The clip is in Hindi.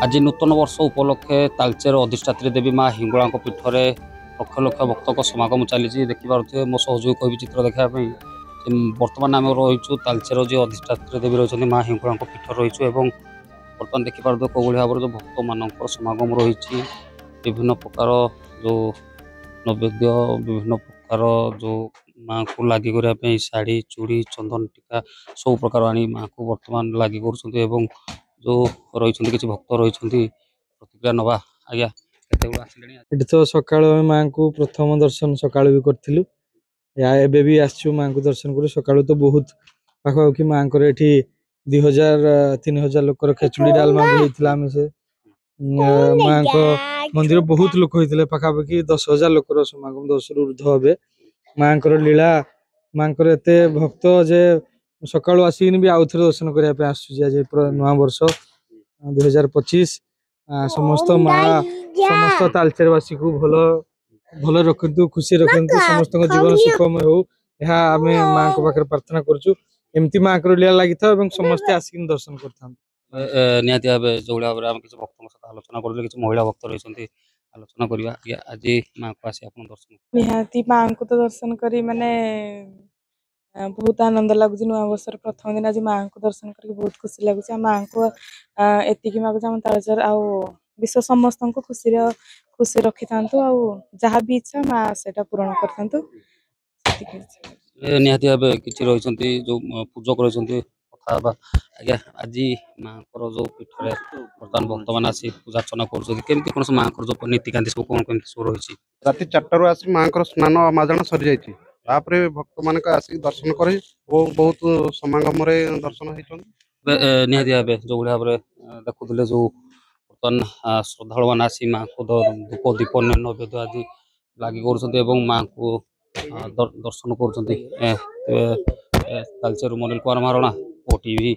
आज नूतन वर्ष उपलक्षे तालचेर अधिष्ठात्री देवी माँ हिंगुला पीठ में लक्ष लक्ष भक्त समागम चली देखिपे मो सहयोगी कह चित्र देखापी बर्तमान आम रही तालचेर जो अधिष्ठात्री देवी रही माँ हिंगुला पीठ रही बर्तमान देखिपे कौली भाव जो भक्त मान समागम रही विभिन्न प्रकार जो नैवेद्य विभिन्न प्रकार जो माँ को लगी करने शाढ़ी चूड़ी चंदन टीका सब प्रकार आनी माँ को बर्तमान लगी कर जो रही किसी भक्त रही प्रतिक्रिया नवा आज्ञा ये तो सका माँ को प्रथम दर्शन सका भी करूँ एबे भी आसचु माँ को दर्शन कर सका तो बहुत पाखापाखि माँ को ये 2000-3000 लोकर खेचुड़ी डालमा भी होता आम से माँ को मंदिर बहुत लोक होते पाखापाखि 10,000 लोकर समागम 10 रु ऊर्ध हे माँ को लीला माँ को एत भक्त जे सका आसिक भी आउ थे दर्शन करने आज नुआ वर्ष 2025 समस्त माँ समस्त तालचेरवासी को भल भल रखु खुशी रखु समस्त जीवन सुखमय हो यह आम माँ को पाखे प्रार्थना करुँ एमती माँ को लीला लगी था समस्ते आसिक दर्शन कर निहाती भाव जो भाव में किसी भक्त सहित आलोचना करूँ कि महिला भक्त रही आलोचना करवा आज माँ को आसी दर्शन निहाती माँ को तो दर्शन करी माने बहुत आनंद लगुच नुआ वर्ष प्रथम दिन आज माँ को दर्शन करके बहुत खुशी लगुच माँ को एतिकी मागुच आम तालचेर आ विश्व समस्त को खुशी रखी था जहाँ भी इच्छा माँ से पूरण कर निहाती भाव किसी रही जो पूजक रही कथा आज्ञा आज माँ को जो पीठ में बर्तमान भक्त मैंने आसी पूजा अर्चना करमती कौन माँ को जो नीतिकांति सब कौन कमी सब रही राति 4 आस माँ को स्नान माजणा सरी जाइए भक्त मान आसिक दर्शन कर बहुत समागम दर्शन होती निहाती भाव जो भाव में देखुले जो बर्तमान श्रद्धा मैंने आसी माँ को धूप दीप नैवेद्य आदि लगी कर माँ को दर्शन कर तालचेर मनिल कुमार महारणा ओटीवी।